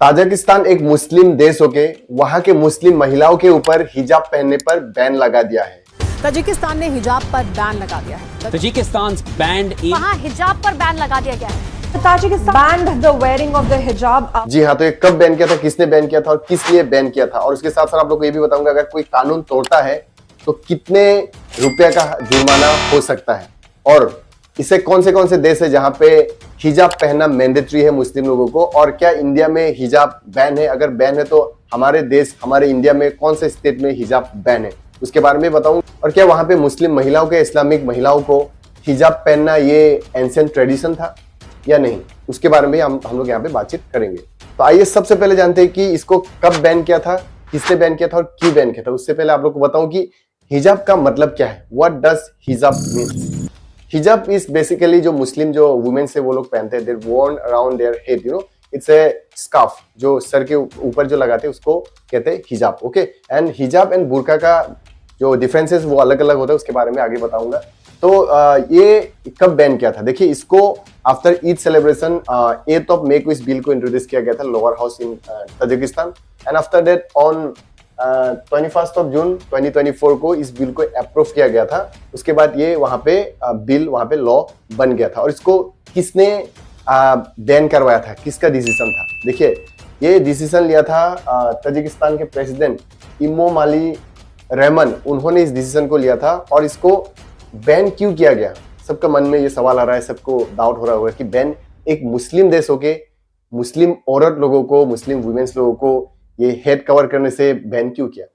Tajikistan एक मुस्लिम देश होके वहां के मुस्लिम महिलाओं के ऊपर हिजाब पहनने पर बैन लगा दिया है। ताजिकिस्तान ने हिजाब पर बैन लगा दिया है। ताजिकिस्तान बैंड वहां हिजाब पर बैन लगा दिया गया है। Tajikistan band the wearing of the हिजाब। जी हाँ, तो ये कब बैन किया था, किसने बैन किया था और किस लिए बैन किया था, और उसके साथ साथ आप लोग को ये भी बताऊंगा अगर कोई कानून तोड़ता है तो कितने रुपए का जुर्माना हो सकता है, और इसे कौन से देश है जहां पे हिजाब पहनना मैंडेटरी है मुस्लिम लोगों को, और क्या इंडिया में हिजाब बैन है, अगर बैन है तो हमारे देश हमारे इंडिया में कौन से स्टेट में हिजाब बैन है उसके बारे में बताऊं, और क्या वहां पे मुस्लिम महिलाओं के इस्लामिक महिलाओं को हिजाब पहनना ये एंशिएंट ट्रेडिशन था या नहीं, उसके बारे में हम लोग यहाँ पे बातचीत करेंगे। तो आइए सबसे पहले जानते हैं कि इसको कब बैन किया था, किसने बैन किया था और क्यों बैन किया था। उससे पहले आप लोग को बताऊं कि हिजाब का मतलब क्या है, व्हाट डज हिजाब मीन्स। हिजाब इज बेसिकली जो मुस्लिम जो वुमेन्स है वो लोग पहनते हैं, they worn around their head, you know, it's a scarf जो सर के ऊपर जो लगाते हैं उसको कहते हैं हिजाब। ओके, एंड हिजाब एंड बुर्का का जो डिफरेंसेस वो अलग अलग होता है, उसके बारे में आगे बताऊंगा। तो ये कब बैन किया था, देखिए इसको after Eid celebration 8 of May को इस बिल को इंट्रोड्यूस किया गया था lower house in Tajikistan, and after that on 21 of June 2024 को इस बिल को अप्रूव किया गया था। उसके बाद ये वहां पे बिल वहां पे लॉ बन गया था। और इसको किसने बैन करवाया था, किसका डिसीजन था, देखिए ये डिसीजन लिया था ताजिकिस्तान के प्रेसिडेंट इमोमाली रहमान, उन्होंने इस डिसीजन को लिया था। और इसको बैन क्यों किया गया, सबका मन में ये सवाल आ रहा है, सबको डाउट हो रहा होगा कि बैन एक मुस्लिम देश होके मुस्लिम औरत लोगों को, मुस्लिम वुमेन्स लोगों को ये हेड कवर करने से बैन क्यों किया।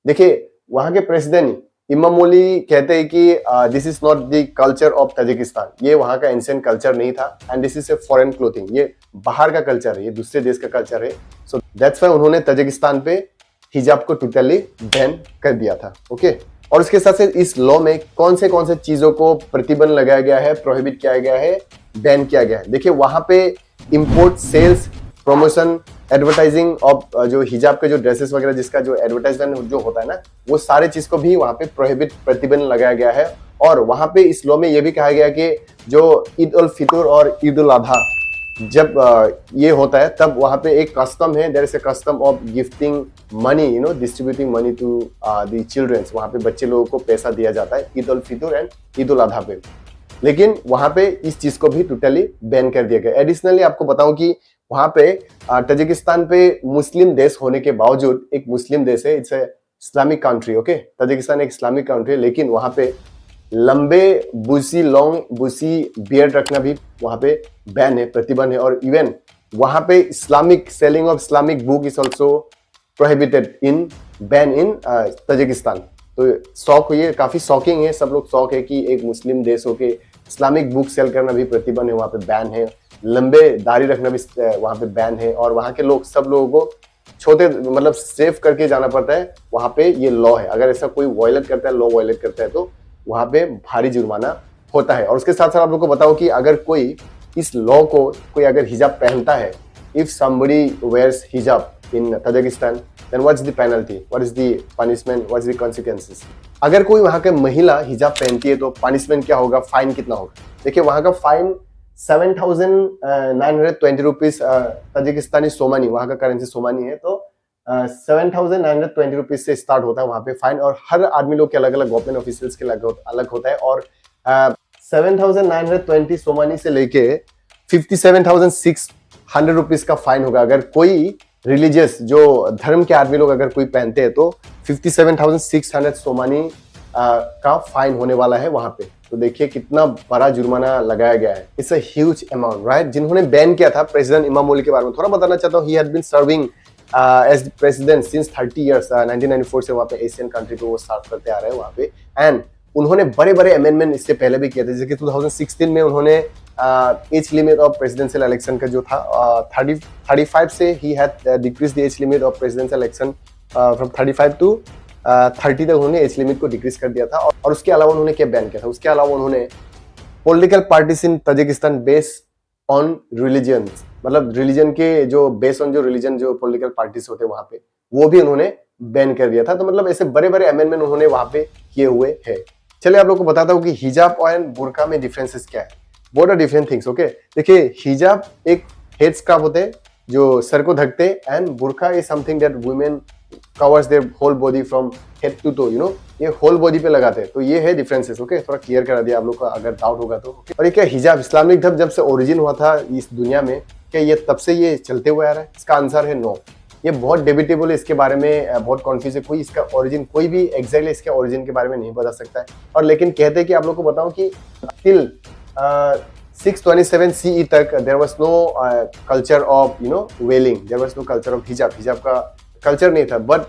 देखिए वहां के प्रेसिडेंट इमामोली कहते हैं कि this is not the culture of Tajikistan, ये वहां का एंशिएंट कल्चर नहीं था, and this is a foreign clothing, ये बाहर का कल्चर है, ये दूसरे देश का कल्चर है। सो दैट्स व्हाई उन्होंने ताजिकिस्तान पे हिजाब को टोटली बैन कर दिया था। ओके, और उसके साथ साथ इस लॉ में कौन से चीजों को प्रतिबंध लगाया गया है, प्रोहिबिट किया गया है, बैन किया गया है। देखिए वहां पे import, sales, promotion, advertising of जो हिजाब के जो ड्रेसेस वगैरह जिसका जो एडवर्टाइजमेंट जो होता है ना, वो सारे चीज को भी वहां पे प्रोहिबिट, प्रतिबंध लगाया गया है। और वहां पे इस लॉ में ये भी कहा गया कि जो ईद उल फितर और ईद उल अधा जब ये होता है तब वहां पे एक कस्टम है, there is a custom of gifting money, you know, distributing money to the childrens, वहां पे बच्चे लोगों को पैसा दिया जाता है ईद उल फितर एंड ईद उल अधा पे, लेकिन वहां पे इस चीज को भी टोटली बैन कर दिया गया। एडिशनली आपको बताऊं कि वहां पे ताजिकिस्तान पे मुस्लिम देश होने के बावजूद, एक मुस्लिम देश है, it's a Islamic country. Okay, Tajikistan एक इस्लामिक कंट्री है, लेकिन वहां पे लंबे लॉन्ग बुसी बियर्ड रखना भी वहां पे बैन है, प्रतिबंध है। और इवन वहां पे Islamic selling of Islamic book is also prohibited in ban in Tajikistan. तो शौक, ये काफी शॉकिंग है, सब लोग शौक है कि एक मुस्लिम देश होके इस्लामिक बुक सेल करना भी प्रतिबंध है, वहां पे बैन है, लंबे दाढ़ी रखना भी वहां पे बैन है। और वहां के लोग, सब लोगों को छोटे मतलब सेव करके जाना पड़ता है, वहां पे ये लॉ है, अगर ऐसा कोई वायलेट करता है, लॉ वायलेट करता है तो वहां पे भारी जुर्माना होता है। और उसके साथ साथ आप लोग को बताओ कि अगर कोई इस लॉ को, कोई अगर हिजाब पहनता है, if somebody wears hijab in Tajikistan, then what's the penalty, what is the punishment, what's the consequences। अगर कोई वहां के महिला हिजाब पहनती है तो पनिशमेंट क्या होगा, फाइन कितना होगा। देखिए वहां का फाइन 7,920 रुपीज ताजिकिस्तानी सोमानी, वहां का करेंसी सोमानी है, तो 7,920 रुपीज से स्टार्ट होता है वहां पे फाइन। और हर आदमी लोग के अलग अलग, गवर्नमेंट ऑफिशियल्स के अलग होता है। और 7,920 सोमानी से लेके 57,600 रुपीज का फाइन होगा। अगर कोई रिलीजियस जो धर्म के आदमी लोग अगर कोई पहनते हैं तो 57,600 सोमानी का फाइन होने वाला है वहां पे। तो देखिए कितना बड़ा जुर्माना लगाया गया है, it's a huge amount, right. जिन्होंने बैन किया था, प्रेसिडेंट इमामोली के बारे में थोड़ा बताना चाहता हूँ। He had been serving as president since 30 years, 1994 से वहां पे एशियन कंट्री को वो सर्व करते आ रहे हैं वहां पे। एंड उन्होंने बड़े बड़े अमेंडमेंट इससे पहले भी किए थे, जैसे कि 2016 में उन्होंने age limit of presidential election का जो था 35 से he had decreased the age limit of presidential election from 35 to 30 तक उन्होंने एज लिमिट को डिक्रीज कर दिया था। और उसके अलावा उन्होंने क्या बैन किया था, उसके अलावा उन्होंने political parties in Tajikistan based on religion, मतलब रिलीजन के जो बेस्ड ऑन जो रिलीजन जो पॉलिटिकल पार्टीज होते हैं वहां पे, वो भी उन्होंने बैन कर दिया था। तो मतलब ऐसे बड़े बड़े अमेंडमेंट उन्होंने वहां पे किए हुए हैं। चलिए आप लोग को बताता हूँ कि हिजाब और बुर्का में डिफरेंसेस क्या है। Both are different things. Okay, देखिए हिजाब एक हेड स्कार्फ होते हैं जो सर को ढकते, एंड बुरखा is something that women covers their whole body from head to toe, ये होल बॉडी पे लगाते हैं। तो ये है डिफरेंसेस। ओके, थोड़ा क्लियर करा दिया आप लोग को अगर डाउट होगा तो। और ये क्या हिजाब इस्लामिक धर्म जब से ओरिजिन हुआ था इस दुनिया में, क्या ये तब से ये चलते हुए आ रहा है? इसका आंसर है नो। ये बहुत डिबेटेबल है, इसके बारे में बहुत कॉन्फ्यूज है। कोई इसका ओरिजिन, कोई भी एग्जैक्टली इसके ओरिजिन के बारे में नहीं बता सकता है। और लेकिन कहते हैं कि आप लोग को बताऊं कि टिल 627 CE तक there was no culture of veiling, there was no culture of हिजाब। हिजाब का कल्चर नहीं था। बट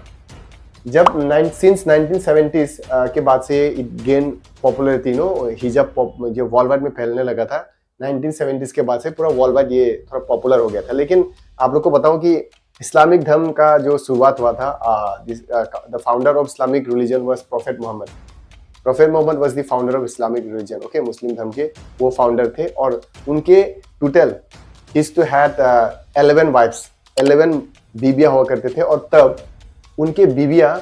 जब सिंस 1970s के बाद से इट गेन पॉपुलरिटी, हिजाब जो वर्ल्ड वाइड में फैलने लगा था 1970s के बाद से पूरा वर्ल्ड वाइड ये थोड़ा पॉपुलर हो गया था। लेकिन आप लोग को बताऊं कि इस्लामिक धर्म का जो शुरुआत हुआ था, the founder of Islamic religion was prophet Muhammad. Prophet Muhammad was the founder of Islamic religion. Okay, Muslim धर्म के वो फाउंडर थे। और उनके total is to had 11 wives, 11 बीबियां हुआ करते थे। और तब उनके बीबियां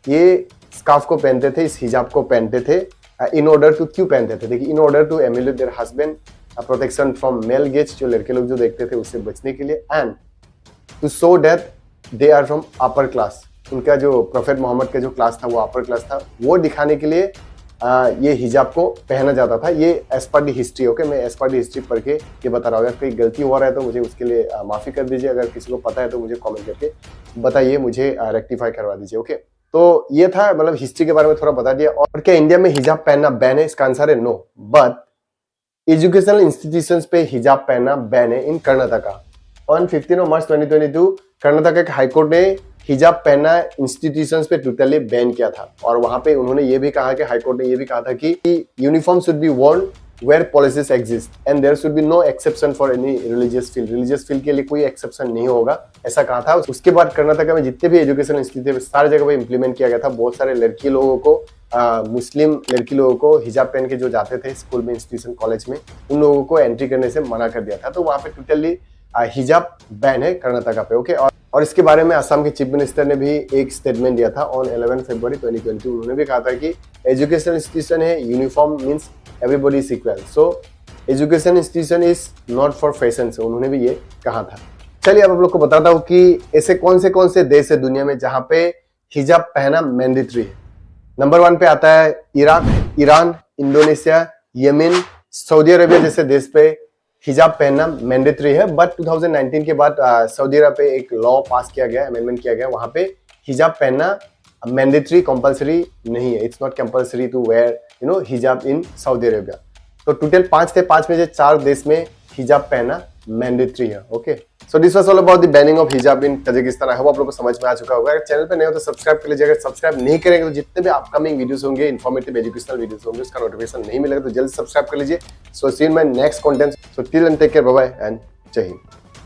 ये स्कार्फ को पहनते थे, इस हिजाब को पहनते थे। इन ऑर्डर टू, क्यों पहनते थे? देखिए, in order to emulate their husband, protection from male gaze, जो लड़के लोग जो देखते थे उससे बचने के लिए, and to show that they are from upper class. उनका जो प्रॉफेट मोहम्मद का जो क्लास था वो अपर क्लास था, वो दिखाने के लिए ये हिजाब को पहना जाता था। ये एज पर दी हिस्ट्री। ओके, मैं एज पर दी हिस्ट्री पढ़ के ये बता रहा हूँ। अगर कोई गलती हो रहा है तो मुझे उसके लिए माफी कर दीजिए। अगर किसी को पता है तो मुझे कमेंट करके बताइए, मुझे रेक्टिफाई करवा दीजिए। ओके, तो ये था, मतलब हिस्ट्री के बारे में थोड़ा बता दिया। और क्या इंडिया में हिजाब पहनना बैन है? इसका आंसर है नो। बट एजुकेशनल इंस्टीट्यूशंस पे हिजाब पहनना बैन है इन कर्नाटका। ऑन 15 मार्च 2022 कर्नाटका के हाईकोर्ट ने हिजाब पहनना इंस्टीट्यूशंस पे टोटली बैन किया था। और वहां पे उन्होंने ये भी कहा कि हाईकोर्ट ने ये भी कहा था कि uniform should be worn where policies exist and there should be no exception for any religious field. Religious field के लिए कोई एक्सेप्शन नहीं होगा, ऐसा कहा था। उसके बाद कर्नाटका में जितने भी एजुकेशन इंस्टीट्यूट सारी जगह पे इंप्लीमेंट किया गया था। बहुत सारे लड़की लोगों को, मुस्लिम लड़की लोगों को हिजाब पहन के जो जाते थे स्कूल में, इंस्टीट्यूशन, कॉलेज में, उन लोगों को एंट्री करने से मना कर दिया था। तो वहां पे टोटली हिजाब बैन है कर्नाटका पे। ओके, और इसके बारे में असम के चीफ मिनिस्टर ने भी एक स्टेटमेंट दिया था ऑन 11 फरवरी 2020। उन्होंने भी कहा था कि एजुकेशन इंस्टीट्यूशन है, uniform means everybody is equal, so education institution is not for fashion. से उन्होंने भी ये कहा था। चलिए अब आप लोग को बताता हूँ कि ऐसे कौन से देश है दुनिया में जहां पे हिजाब पहना मैंडेटरी है। नंबर 1 पे आता है Iraq, Iran, Indonesia, Yemen, Saudi Arabia जैसे देश पे हिजाब पहनना मैंडेटरी है। बट 2019 के बाद सऊदी अरब पे एक लॉ पास किया गया, अमेंडमेंट किया गया, वहां पे हिजाब पहनना मैंडेटरी, कंपलसरी नहीं है। It's not compulsory to wear हिजाब इन सऊदी अरेबिया। तो टोटल 5 थे, 5 में से 4 देश में हिजाब पहनना मैंडेटरी है। Okay, so this was all about the banning of हिजाब इन तजिकिस्तान। आई होप आप लोगों को समझ में आ चुका होगा। अगर चैनल पे नए हो तो सब्सक्राइब कर लीजिए। अगर सब्सक्राइब नहीं करेंगे तो जितने भी अपकमिंग वीडियोस होंगे, इन्फॉर्मेटिव एजुकेशनल वीडियोस होंगे, उसका नोटिफिकेशन नहीं मिलेगा तो जल्द सब्सक्राइब कर लीजिए। So see you in my next content. So till then take care, bye bye and जय हिंद।